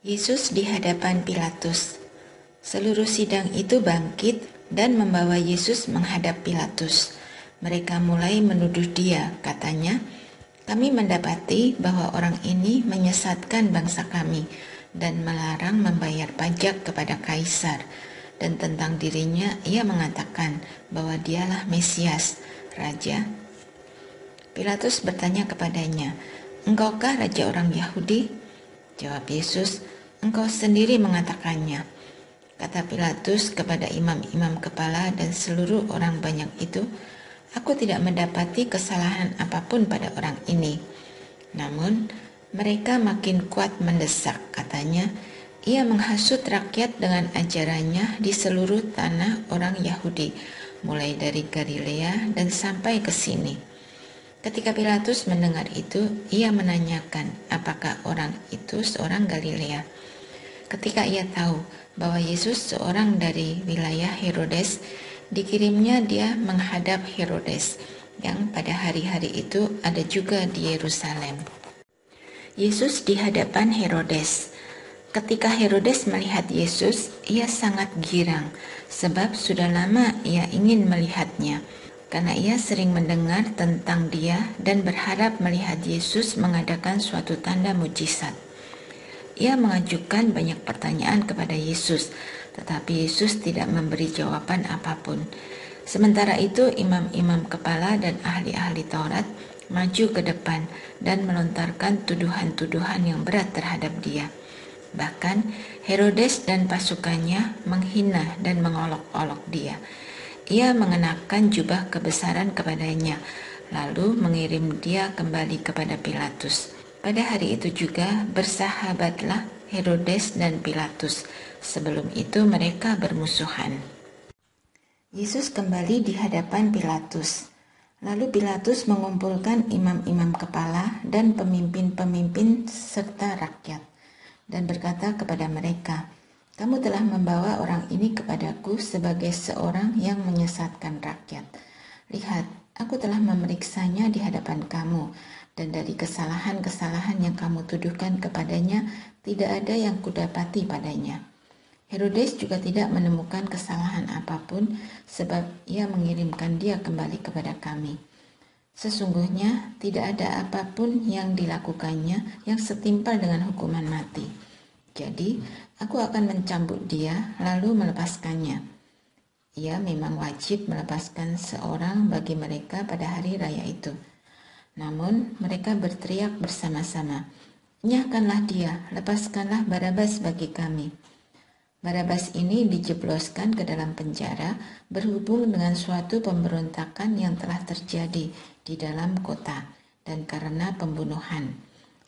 Yesus di hadapan Pilatus. Seluruh sidang itu bangkit dan membawa Yesus menghadap Pilatus. Mereka mulai menuduh dia, katanya, "Kami mendapati bahwa orang ini menyesatkan bangsa kami dan melarang membayar pajak kepada Kaisar. Dan tentang dirinya ia mengatakan bahwa dialah Mesias, Raja." Pilatus bertanya kepadanya, "Engkaukah Raja orang Yahudi?" Jawab Yesus, "Engkau sendiri mengatakannya." Kata Pilatus kepada imam-imam kepala dan seluruh orang banyak itu, "Aku tidak mendapati kesalahan apapun pada orang ini." Namun, mereka makin kuat mendesak, katanya, "Ia menghasut rakyat dengan ajarannya di seluruh tanah orang Yahudi, mulai dari Galilea dan sampai ke sini." Ketika Pilatus mendengar itu, ia menanyakan apakah orang itu seorang Galilea. Ketika ia tahu bahwa Yesus seorang dari wilayah Herodes, dikirimnya dia menghadap Herodes, yang pada hari-hari itu ada juga di Yerusalem. Yesus di hadapan Herodes. Ketika Herodes melihat Yesus, ia sangat girang, sebab sudah lama ia ingin melihatnya, karena ia sering mendengar tentang dia dan berharap melihat Yesus mengadakan suatu tanda mujizat. Ia mengajukan banyak pertanyaan kepada Yesus, tetapi Yesus tidak memberi jawaban apapun. Sementara itu, imam-imam kepala dan ahli-ahli Taurat maju ke depan dan melontarkan tuduhan-tuduhan yang berat terhadap dia. Bahkan Herodes dan pasukannya menghina dan mengolok-olok dia. Ia mengenakan jubah kebesaran kepadanya, lalu mengirim dia kembali kepada Pilatus. Pada hari itu juga bersahabatlah Herodes dan Pilatus. Sebelum itu mereka bermusuhan. Yesus kembali di hadapan Pilatus. Lalu Pilatus mengumpulkan imam-imam kepala dan pemimpin-pemimpin serta rakyat, dan berkata kepada mereka, "Kamu telah membawa orang ini kepadaku sebagai seorang yang menyesatkan rakyat. Lihat, aku telah memeriksanya di hadapan kamu, dan dari kesalahan-kesalahan yang kamu tuduhkan kepadanya, tidak ada yang kudapati padanya." Herodes juga tidak menemukan kesalahan apapun, sebab ia mengirimkan dia kembali kepada kami. Sesungguhnya tidak ada apapun yang dilakukannya yang setimpal dengan hukuman mati. Jadi, aku akan mencambuk dia lalu melepaskannya. Ia memang wajib melepaskan seorang bagi mereka pada hari raya itu. Namun, mereka berteriak bersama-sama, "Nyahkanlah dia, lepaskanlah Barabas bagi kami." Barabas ini dijebloskan ke dalam penjara berhubung dengan suatu pemberontakan yang telah terjadi di dalam kota dan karena pembunuhan.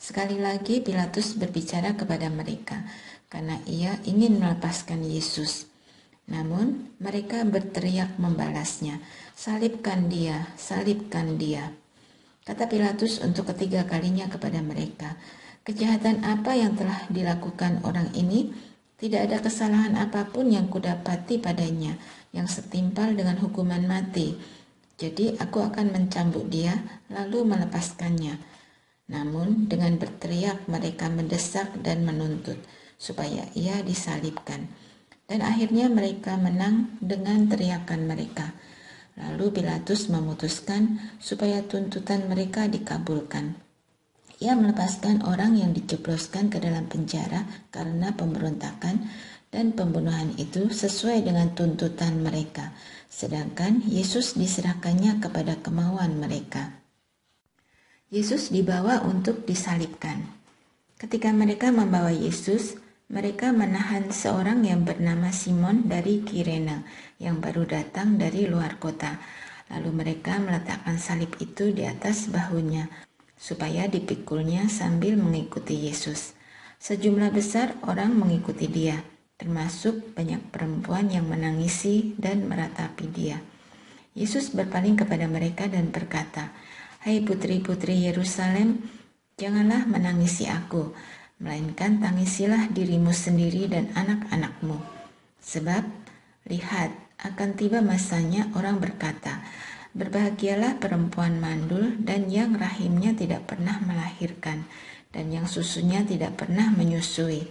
Sekali lagi Pilatus berbicara kepada mereka karena ia ingin melepaskan Yesus. Namun mereka berteriak membalasnya, "Salibkan dia, salibkan dia." Kata Pilatus untuk ketiga kalinya kepada mereka, "Kejahatan apa yang telah dilakukan orang ini? Tidak ada kesalahan apapun yang kudapati padanya yang setimpal dengan hukuman mati. Jadi aku akan mencambuk dia lalu melepaskannya." Namun dengan berteriak mereka mendesak dan menuntut supaya ia disalibkan. Dan akhirnya mereka menang dengan teriakan mereka. Lalu Pilatus memutuskan supaya tuntutan mereka dikabulkan. Ia melepaskan orang yang dijebloskan ke dalam penjara karena pemberontakan dan pembunuhan itu sesuai dengan tuntutan mereka, sedangkan Yesus diserahkannya kepada kemauan mereka. Yesus dibawa untuk disalibkan. Ketika mereka membawa Yesus, mereka menahan seorang yang bernama Simon dari Kirene yang baru datang dari luar kota. Lalu mereka meletakkan salib itu di atas bahunya, supaya dipikulnya sambil mengikuti Yesus. Sejumlah besar orang mengikuti dia, termasuk banyak perempuan yang menangisi dan meratapi dia. Yesus berpaling kepada mereka dan berkata, "Hai putri-putri Yerusalem, janganlah menangisi aku, melainkan tangisilah dirimu sendiri dan anak-anakmu. Sebab, lihat, akan tiba masanya orang berkata, berbahagialah perempuan mandul dan yang rahimnya tidak pernah melahirkan, dan yang susunya tidak pernah menyusui.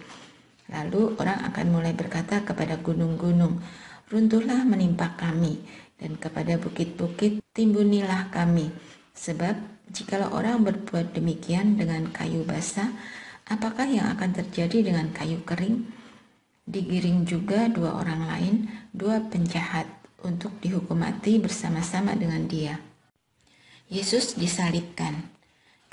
Lalu orang akan mulai berkata kepada gunung-gunung, runtuhlah menimpa kami, dan kepada bukit-bukit timbunilah kami. Sebab jikalau orang berbuat demikian dengan kayu basah, apakah yang akan terjadi dengan kayu kering? Digiring juga dua orang lain, dua penjahat, untuk dihukum mati bersama-sama dengan dia. Yesus disalibkan.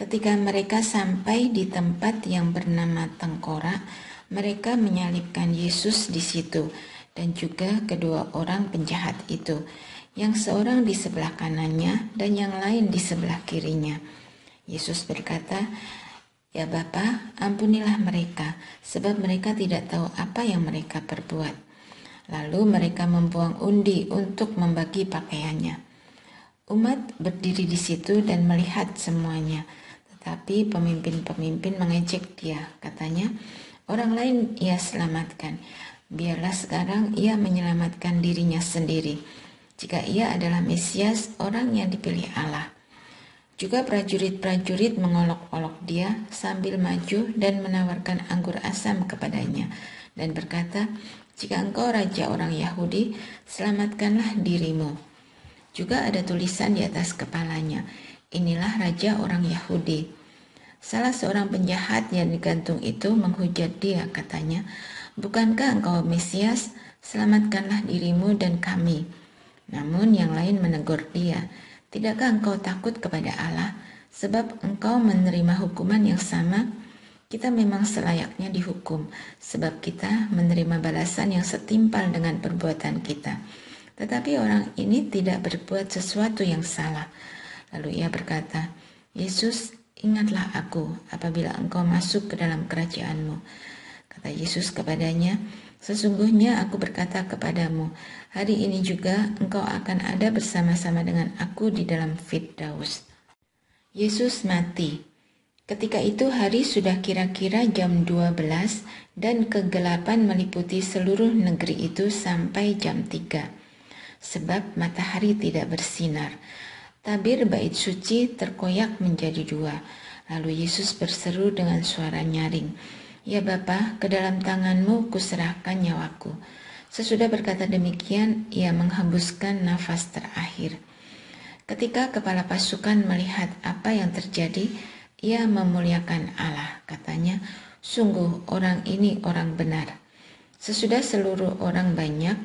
Ketika mereka sampai di tempat yang bernama Tengkorak, mereka menyalibkan Yesus di situ, dan juga kedua orang penjahat itu, yang seorang di sebelah kanannya dan yang lain di sebelah kirinya. Yesus berkata, "Ya Bapa, ampunilah mereka, sebab mereka tidak tahu apa yang mereka perbuat." Lalu mereka membuang undi untuk membagi pakaiannya. Umat berdiri di situ dan melihat semuanya, tetapi pemimpin-pemimpin mengejek dia. Katanya, orang lain ia selamatkan, biarlah sekarang ia menyelamatkan dirinya sendiri, jika ia adalah Mesias, orang yang dipilih Allah. Juga prajurit-prajurit mengolok-olok dia sambil maju dan menawarkan anggur asam kepadanya dan berkata, "Jika engkau raja orang Yahudi, selamatkanlah dirimu." Juga ada tulisan di atas kepalanya, "Inilah raja orang Yahudi." Salah seorang penjahat yang digantung itu menghujat dia, katanya, "Bukankah engkau Mesias? Selamatkanlah dirimu dan kami." Namun yang lain menegur dia, "Tidakkah engkau takut kepada Allah, sebab engkau menerima hukuman yang sama? Kita memang selayaknya dihukum, sebab kita menerima balasan yang setimpal dengan perbuatan kita. Tetapi orang ini tidak berbuat sesuatu yang salah." Lalu ia berkata, "Yesus, ingatlah aku apabila engkau masuk ke dalam kerajaanmu." Kata Yesus kepadanya, "Sesungguhnya aku berkata kepadamu, hari ini juga engkau akan ada bersama-sama dengan aku di dalam Firdaus." Yesus mati. Ketika itu hari sudah kira-kira jam 12 dan kegelapan meliputi seluruh negeri itu sampai jam 3. Sebab matahari tidak bersinar. Tabir bait suci terkoyak menjadi dua. Lalu Yesus berseru dengan suara nyaring, "Ya Bapa, ke dalam tanganmu kuserahkan nyawaku." Sesudah berkata demikian, ia menghembuskan nafas terakhir. Ketika kepala pasukan melihat apa yang terjadi, ia memuliakan Allah. Katanya, "Sungguh orang ini orang benar." Sesudah seluruh orang banyak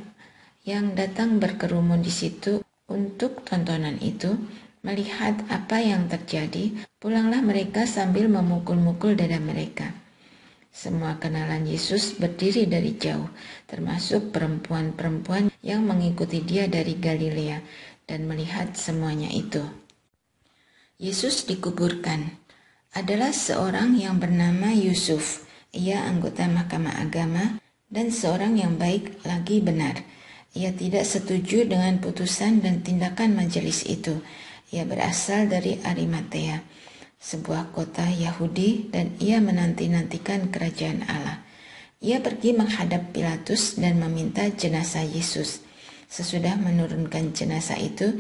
yang datang berkerumun di situ untuk tontonan itu, melihat apa yang terjadi, pulanglah mereka sambil memukul-mukul dada mereka. Semua kenalan Yesus berdiri dari jauh, termasuk perempuan-perempuan yang mengikuti dia dari Galilea, dan melihat semuanya itu. Yesus dikuburkan. Adalah seorang yang bernama Yusuf. Ia anggota Mahkamah Agama dan seorang yang baik lagi benar. Ia tidak setuju dengan putusan dan tindakan majelis itu. Ia berasal dari Arimatea, sebuah kota Yahudi, dan ia menanti-nantikan kerajaan Allah. Ia pergi menghadap Pilatus dan meminta jenazah Yesus. Sesudah menurunkan jenazah itu,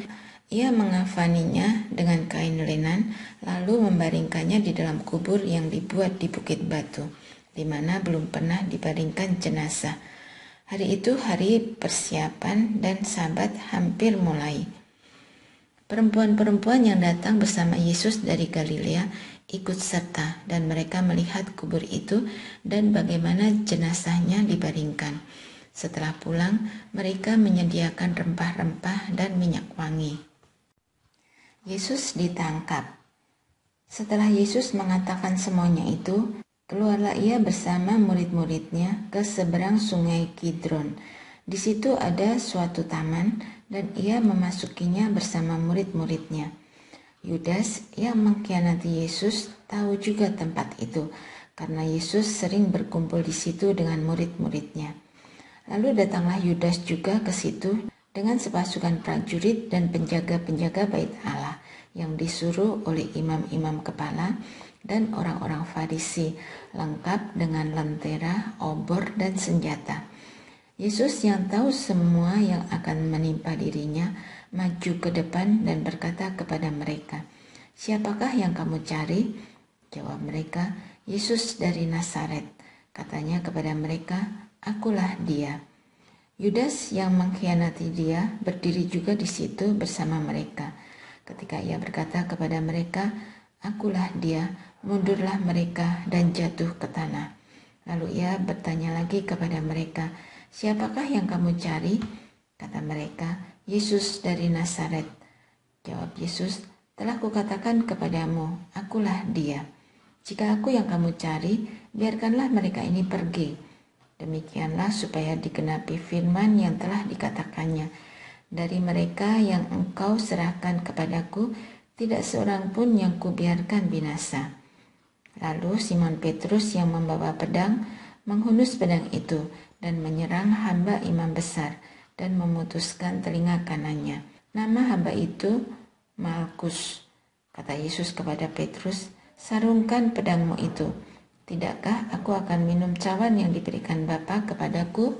ia mengafaninya dengan kain lenan, lalu membaringkannya di dalam kubur yang dibuat di bukit batu, di mana belum pernah dibaringkan jenazah. Hari itu hari persiapan dan Sabat hampir mulai. Perempuan-perempuan yang datang bersama Yesus dari Galilea ikut serta, dan mereka melihat kubur itu dan bagaimana jenazahnya dibaringkan. Setelah pulang, mereka menyediakan rempah-rempah dan minyak wangi. Yesus ditangkap. Setelah Yesus mengatakan semuanya itu, keluarlah ia bersama murid-muridnya ke seberang sungai Kidron. Di situ ada suatu taman, dan ia memasukinya bersama murid-muridnya. Yudas yang mengkhianati Yesus tahu juga tempat itu, karena Yesus sering berkumpul di situ dengan murid-muridnya. Lalu datanglah Yudas juga ke situ dengan sepasukan prajurit dan penjaga-penjaga bait Allah yang disuruh oleh imam-imam kepala dan orang-orang Farisi, lengkap dengan lentera, obor, dan senjata. Yesus yang tahu semua yang akan menimpa dirinya, maju ke depan dan berkata kepada mereka, "Siapakah yang kamu cari?" Jawab mereka, "Yesus dari Nazaret." Katanya kepada mereka, "Akulah dia." Yudas yang mengkhianati dia berdiri juga di situ bersama mereka. Ketika ia berkata kepada mereka, "Akulah dia," mundurlah mereka dan jatuh ke tanah. Lalu ia bertanya lagi kepada mereka, "Siapakah yang kamu cari?" Kata mereka, "Yesus dari Nazaret." Jawab Yesus, "Telah kukatakan kepadamu, akulah dia. Jika aku yang kamu cari, biarkanlah mereka ini pergi." Demikianlah supaya digenapi firman yang telah dikatakannya, "Dari mereka yang engkau serahkan kepadaku, tidak seorang pun yang kubiarkan binasa." Lalu Simon Petrus yang membawa pedang menghunus pedang itu dan menyerang hamba imam besar dan memutuskan telinga kanannya. Nama hamba itu Malkus. Kata Yesus kepada Petrus, "Sarungkan pedangmu itu. Tidakkah aku akan minum cawan yang diberikan Bapa kepadaku?"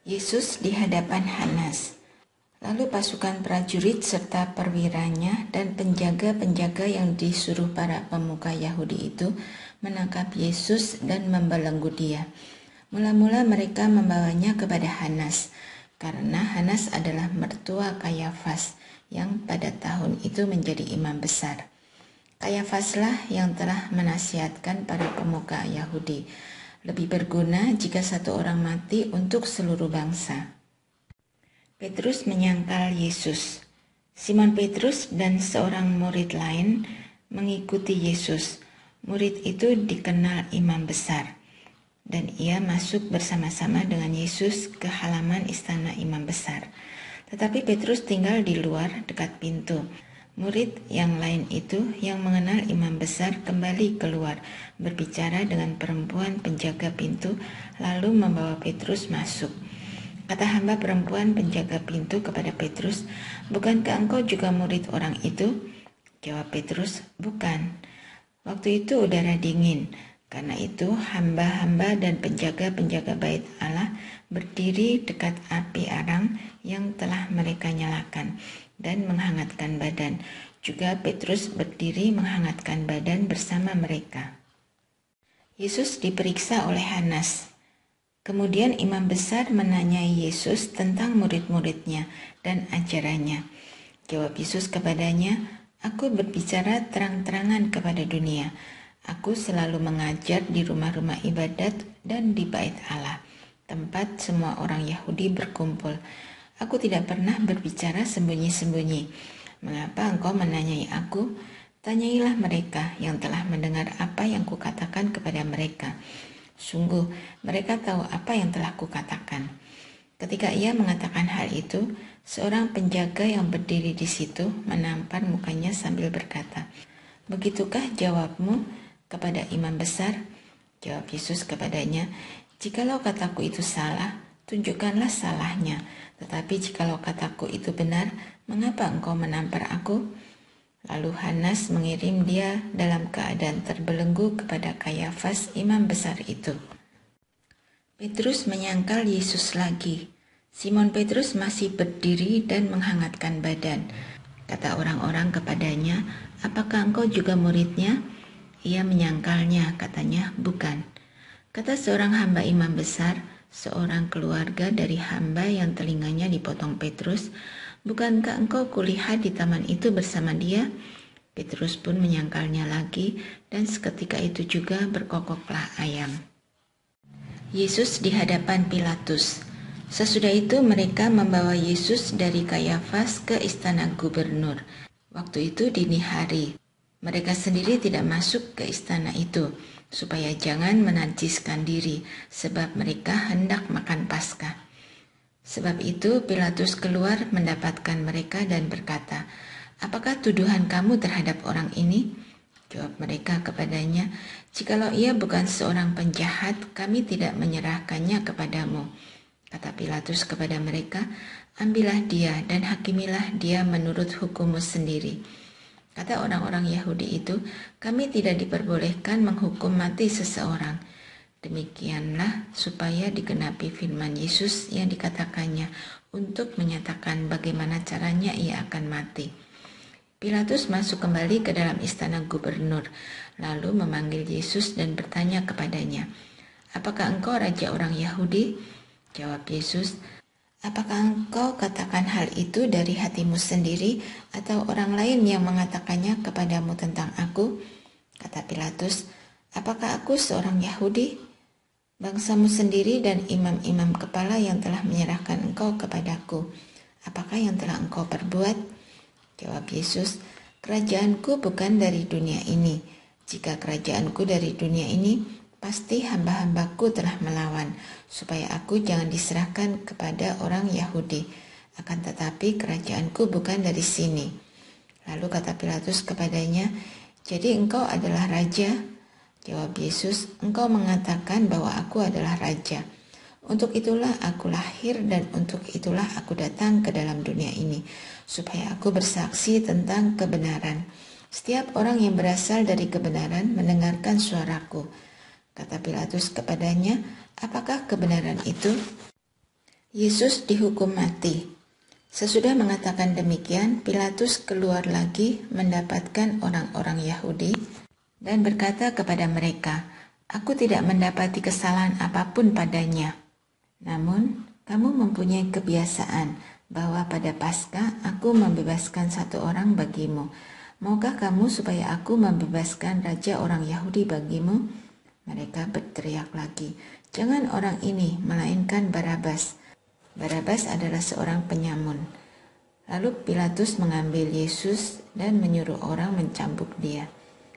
Yesus di hadapan Hanas. Lalu pasukan prajurit serta perwiranya dan penjaga-penjaga yang disuruh para pemuka Yahudi itu menangkap Yesus dan membelenggu dia. Mula-mula mereka membawanya kepada Hanas, karena Hanas adalah mertua Kayafas yang pada tahun itu menjadi imam besar. Kayafaslah yang telah menasihatkan para pemuka Yahudi, lebih berguna jika satu orang mati untuk seluruh bangsa. Petrus menyangkal Yesus. Simon Petrus dan seorang murid lain mengikuti Yesus. Murid itu dikenal imam besar, dan ia masuk bersama-sama dengan Yesus ke halaman istana imam besar. Tetapi Petrus tinggal di luar dekat pintu. Murid yang lain itu yang mengenal imam besar kembali keluar, berbicara dengan perempuan penjaga pintu, lalu membawa Petrus masuk. Kata hamba perempuan penjaga pintu kepada Petrus, "Bukankah engkau juga murid orang itu?" Jawab Petrus, "Bukan." Waktu itu udara dingin, karena itu hamba-hamba dan penjaga-penjaga bait Allah berdiri dekat api arang yang telah mereka nyalakan dan menghangatkan badan. Juga Petrus berdiri menghangatkan badan bersama mereka. Yesus diperiksa oleh Hanas. Kemudian imam besar menanyai Yesus tentang murid-muridnya dan ajarannya. Jawab Yesus kepadanya, "Aku berbicara terang-terangan kepada dunia. Aku selalu mengajar di rumah-rumah ibadat dan di bait Allah, tempat semua orang Yahudi berkumpul. Aku tidak pernah berbicara sembunyi-sembunyi. Mengapa engkau menanyai aku? Tanyailah mereka yang telah mendengar apa yang kukatakan kepada mereka. Sungguh, mereka tahu apa yang telah kukatakan." Ketika ia mengatakan hal itu, seorang penjaga yang berdiri di situ menampar mukanya sambil berkata, "Begitukah jawabmu kepada imam besar?" Jawab Yesus kepadanya, "Jikalau kataku itu salah, tunjukkanlah salahnya. Tetapi jikalau kataku itu benar, mengapa engkau menampar aku?" Lalu Hanas mengirim dia dalam keadaan terbelenggu kepada Kayafas imam besar itu. Petrus menyangkal Yesus lagi. Simon Petrus masih berdiri dan menghangatkan badan. Kata orang-orang kepadanya, "Apakah engkau juga muridnya?" Ia menyangkalnya, katanya, "Bukan." Kata seorang hamba imam besar, seorang keluarga dari hamba yang telinganya dipotong Petrus, "Bukankah engkau kulihat di taman itu bersama dia?" Petrus pun menyangkalnya lagi, dan seketika itu juga berkokoklah ayam. Yesus di hadapan Pilatus. Sesudah itu mereka membawa Yesus dari Kayafas ke istana gubernur. Waktu itu dini hari. Mereka sendiri tidak masuk ke istana itu, supaya jangan menajiskan diri, sebab mereka hendak makan Paskah. Sebab itu Pilatus keluar mendapatkan mereka dan berkata, "Apakah tuduhan kamu terhadap orang ini?" Jawab mereka kepadanya, "Jikalau ia bukan seorang penjahat, kami tidak menyerahkannya kepadamu." Kata Pilatus kepada mereka, "Ambillah dia dan hakimilah dia menurut hukummu sendiri." Kata orang-orang Yahudi itu, "Kami tidak diperbolehkan menghukum mati seseorang." Demikianlah supaya digenapi firman Yesus yang dikatakannya untuk menyatakan bagaimana caranya ia akan mati. Pilatus masuk kembali ke dalam istana gubernur, lalu memanggil Yesus dan bertanya kepadanya, apakah engkau raja orang Yahudi? Jawab Yesus, apakah engkau katakan hal itu dari hatimu sendiri atau orang lain yang mengatakannya kepadamu tentang aku? Kata Pilatus, apakah aku seorang Yahudi? Bangsamu sendiri dan imam-imam kepala yang telah menyerahkan engkau kepadaku. Apakah yang telah engkau perbuat? Jawab Yesus, kerajaanku bukan dari dunia ini. Jika kerajaanku dari dunia ini, pasti hamba-hambaku telah melawan, supaya aku jangan diserahkan kepada orang Yahudi. Akan tetapi kerajaanku bukan dari sini. Lalu kata Pilatus kepadanya, jadi engkau adalah raja? Jawab Yesus, engkau mengatakan bahwa aku adalah raja. Untuk itulah aku lahir dan untuk itulah aku datang ke dalam dunia ini, supaya aku bersaksi tentang kebenaran. Setiap orang yang berasal dari kebenaran mendengarkan suaraku. Kata Pilatus kepadanya, apakah kebenaran itu? Yesus dihukum mati. Sesudah mengatakan demikian, Pilatus keluar lagi mendapatkan orang-orang Yahudi dan berkata kepada mereka, aku tidak mendapati kesalahan apapun padanya. Namun, kamu mempunyai kebiasaan bahwa pada Paskah aku membebaskan satu orang bagimu. Maukah kamu supaya aku membebaskan raja orang Yahudi bagimu? Mereka berteriak lagi, jangan orang ini, melainkan Barabas. Barabas adalah seorang penyamun. Lalu Pilatus mengambil Yesus dan menyuruh orang mencambuk dia.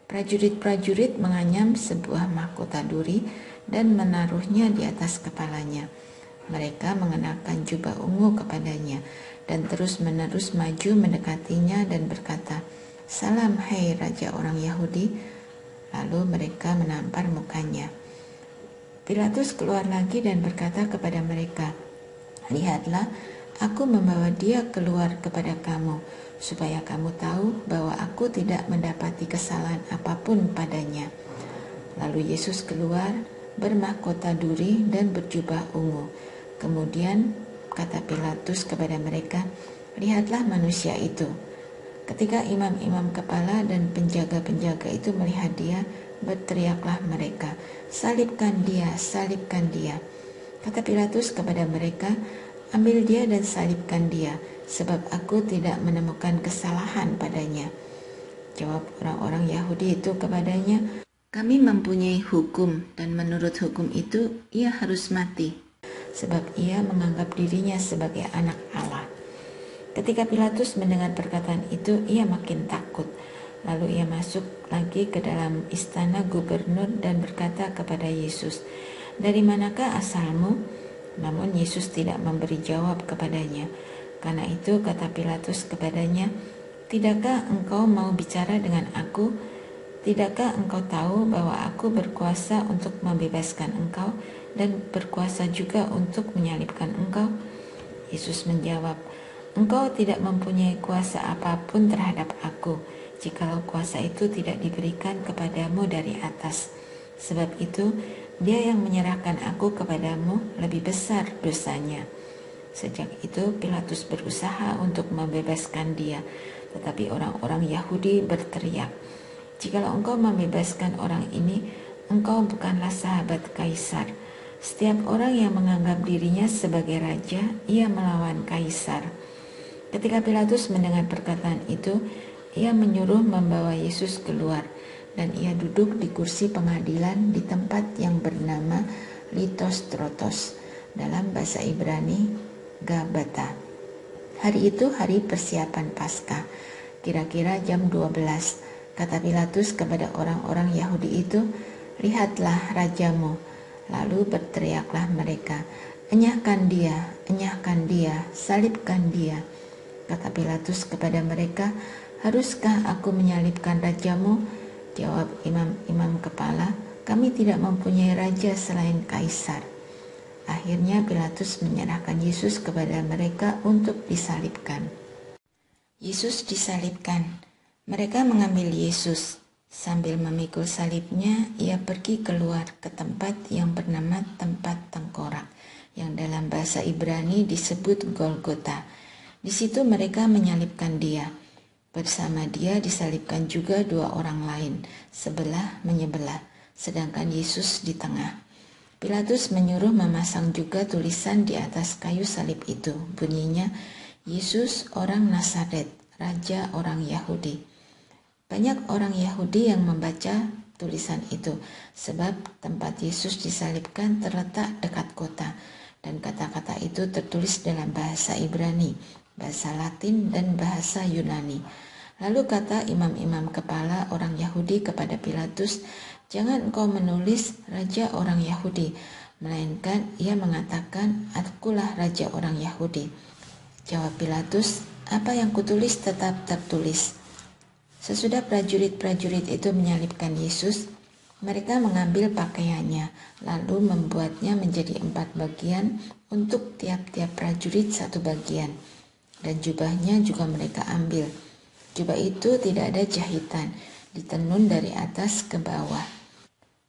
Prajurit-prajurit menganyam sebuah mahkota duri dan menaruhnya di atas kepalanya. Mereka mengenakan jubah ungu kepadanya dan terus-menerus maju mendekatinya dan berkata, salam hai raja orang Yahudi. Lalu mereka menampar mukanya. Pilatus keluar lagi dan berkata kepada mereka, lihatlah, aku membawa dia keluar kepada kamu, supaya kamu tahu bahwa aku tidak mendapati kesalahan apapun padanya. Lalu Yesus keluar, bermahkota duri dan berjubah ungu. Kemudian kata Pilatus kepada mereka, lihatlah manusia itu. Ketika imam-imam kepala dan penjaga-penjaga itu melihat dia, berteriaklah mereka, salibkan dia, salibkan dia. Kata Pilatus kepada mereka, ambil dia dan salibkan dia, sebab aku tidak menemukan kesalahan padanya. Jawab orang-orang Yahudi itu kepadanya, kami mempunyai hukum dan menurut hukum itu ia harus mati, sebab ia menganggap dirinya sebagai anak Allah. Ketika Pilatus mendengar perkataan itu, ia makin takut. Lalu ia masuk lagi ke dalam istana gubernur dan berkata kepada Yesus, dari manakah asalmu? Namun Yesus tidak memberi jawab kepadanya. Karena itu kata Pilatus kepadanya, tidakkah engkau mau bicara dengan aku? Tidakkah engkau tahu bahwa aku berkuasa untuk membebaskan engkau dan berkuasa juga untuk menyalibkan engkau? Yesus menjawab, engkau tidak mempunyai kuasa apapun terhadap aku, jikalau kuasa itu tidak diberikan kepadamu dari atas. Sebab itu, dia yang menyerahkan aku kepadamu lebih besar dosanya. Sejak itu, Pilatus berusaha untuk membebaskan dia, tetapi orang-orang Yahudi berteriak, jikalau engkau membebaskan orang ini, engkau bukanlah sahabat Kaisar. Setiap orang yang menganggap dirinya sebagai raja, ia melawan Kaisar. Ketika Pilatus mendengar perkataan itu, ia menyuruh membawa Yesus keluar, dan ia duduk di kursi pengadilan di tempat yang bernama Litostrotos, dalam bahasa Ibrani Gabata. Hari itu hari persiapan Paskah, kira-kira jam 12. Kata Pilatus kepada orang-orang Yahudi itu, lihatlah rajamu. Lalu berteriaklah mereka, enyahkan dia, salibkan dia. Kata Pilatus kepada mereka, haruskah aku menyalibkan rajamu? Jawab imam-imam kepala, kami tidak mempunyai raja selain Kaisar. Akhirnya Pilatus menyerahkan Yesus kepada mereka untuk disalibkan. Yesus disalibkan. Mereka mengambil Yesus. Sambil memikul salibnya, ia pergi keluar ke tempat yang bernama tempat tengkorak, yang dalam bahasa Ibrani disebut Golgota. Di situ mereka menyalibkan dia. Bersama dia disalibkan juga dua orang lain, sebelah menyebelah, sedangkan Yesus di tengah. Pilatus menyuruh memasang juga tulisan di atas kayu salib itu. Bunyinya, Yesus orang Nazaret, Raja orang Yahudi. Banyak orang Yahudi yang membaca tulisan itu, sebab tempat Yesus disalibkan terletak dekat kota, dan kata-kata itu tertulis dalam bahasa Ibrani, bahasa Latin, dan bahasa Yunani. Lalu kata imam-imam kepala orang Yahudi kepada Pilatus, "Jangan engkau menulis Raja orang Yahudi, melainkan ia mengatakan, Akulah Raja orang Yahudi." Jawab Pilatus, "Apa yang kutulis tetap tertulis." Sesudah prajurit-prajurit itu menyalibkan Yesus, mereka mengambil pakaiannya, lalu membuatnya menjadi 4 bagian untuk tiap-tiap prajurit 1 bagian. Dan jubahnya juga mereka ambil. Jubah itu tidak ada jahitan, ditenun dari atas ke bawah.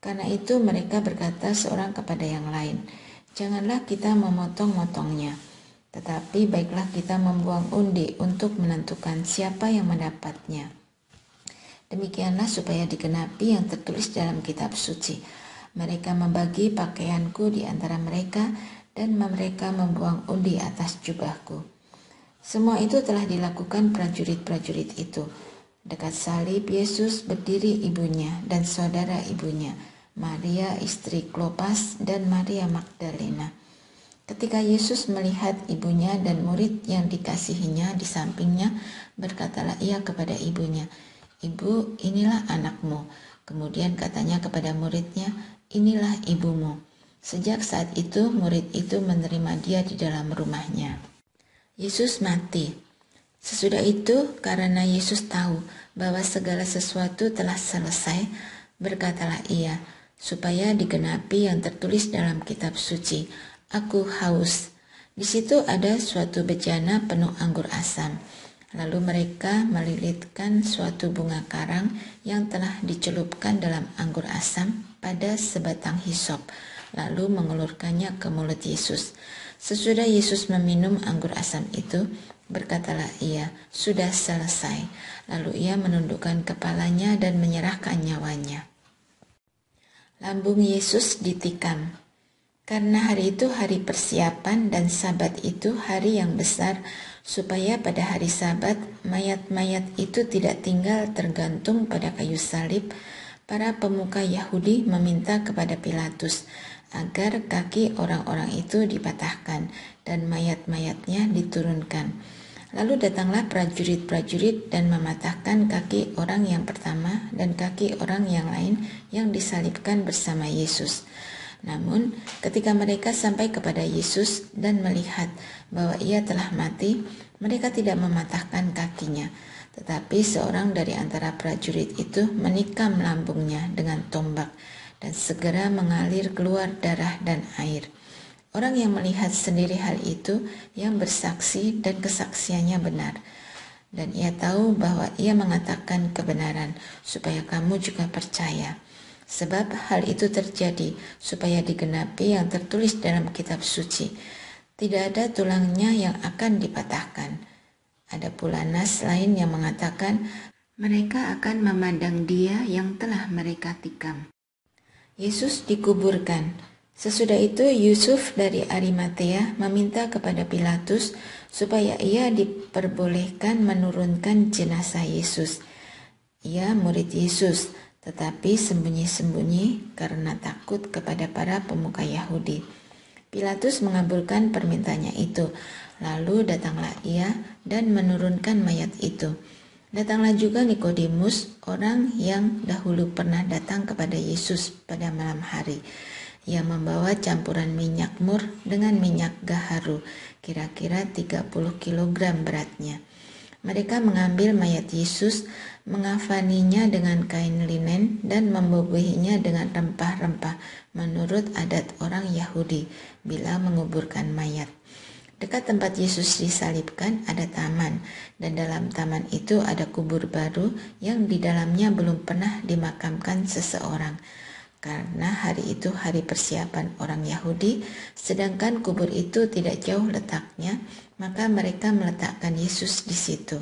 Karena itu mereka berkata seorang kepada yang lain, "Janganlah kita memotong-motongnya, tetapi baiklah kita membuang undi untuk menentukan siapa yang mendapatnya. Demikianlah supaya digenapi yang tertulis dalam kitab suci. Mereka membagi pakaianku di antara mereka, dan mereka membuang undi atas jubahku." Semua itu telah dilakukan prajurit-prajurit itu. Dekat salib Yesus berdiri ibunya dan saudara ibunya, Maria istri Klopas dan Maria Magdalena. Ketika Yesus melihat ibunya dan murid yang dikasihinya di sampingnya, berkatalah ia kepada ibunya, "Ibu, inilah anakmu." Kemudian katanya kepada muridnya, "Inilah ibumu." Sejak saat itu murid itu menerima dia di dalam rumahnya. Yesus mati. Sesudah itu, karena Yesus tahu bahwa segala sesuatu telah selesai, berkatalah ia, supaya digenapi yang tertulis dalam kitab suci, "Aku haus." Di situ ada suatu bejana penuh anggur asam. Lalu mereka melilitkan suatu bunga karang yang telah dicelupkan dalam anggur asam pada sebatang hisop, lalu mengulurkannya ke mulut Yesus. Sesudah Yesus meminum anggur asam itu, berkatalah ia, "Sudah selesai." Lalu ia menundukkan kepalanya dan menyerahkan nyawanya. Lambung Yesus ditikam. Karena hari itu hari persiapan dan Sabat itu hari yang besar, supaya pada hari Sabat mayat-mayat itu tidak tinggal tergantung pada kayu salib, para pemuka Yahudi meminta kepada Pilatus agar kaki orang-orang itu dipatahkan dan mayat-mayatnya diturunkan. Lalu datanglah prajurit-prajurit dan mematahkan kaki orang yang pertama dan kaki orang yang lain yang disalibkan bersama Yesus. Namun ketika mereka sampai kepada Yesus dan melihat bahwa ia telah mati, mereka tidak mematahkan kakinya. Tetapi seorang dari antara prajurit itu menikam lambungnya dengan tombak, dan segera mengalir keluar darah dan air. Orang yang melihat sendiri hal itu, yang bersaksi dan kesaksiannya benar. Dan ia tahu bahwa ia mengatakan kebenaran, supaya kamu juga percaya. Sebab hal itu terjadi, supaya digenapi yang tertulis dalam kitab suci. Tidak ada tulangnya yang akan dipatahkan. Ada pula nas lain yang mengatakan, mereka akan memandang dia yang telah mereka tikam. Yesus dikuburkan. Sesudah itu Yusuf dari Arimatea meminta kepada Pilatus supaya ia diperbolehkan menurunkan jenazah Yesus. Ia murid Yesus, tetapi sembunyi-sembunyi karena takut kepada para pemuka Yahudi. Pilatus mengabulkan permintaannya itu. Lalu datanglah ia dan menurunkan mayat itu. Datanglah juga Nikodemus, orang yang dahulu pernah datang kepada Yesus pada malam hari. Ia membawa campuran minyak mur dengan minyak gaharu, kira-kira 30 kg beratnya. Mereka mengambil mayat Yesus, mengafaninya dengan kain linen dan membubuhinya dengan rempah-rempah menurut adat orang Yahudi bila menguburkan mayat. Dekat tempat Yesus disalibkan ada taman, dan dalam taman itu ada kubur baru yang di dalamnya belum pernah dimakamkan seseorang. Karena hari itu hari persiapan orang Yahudi, sedangkan kubur itu tidak jauh letaknya, maka mereka meletakkan Yesus di situ.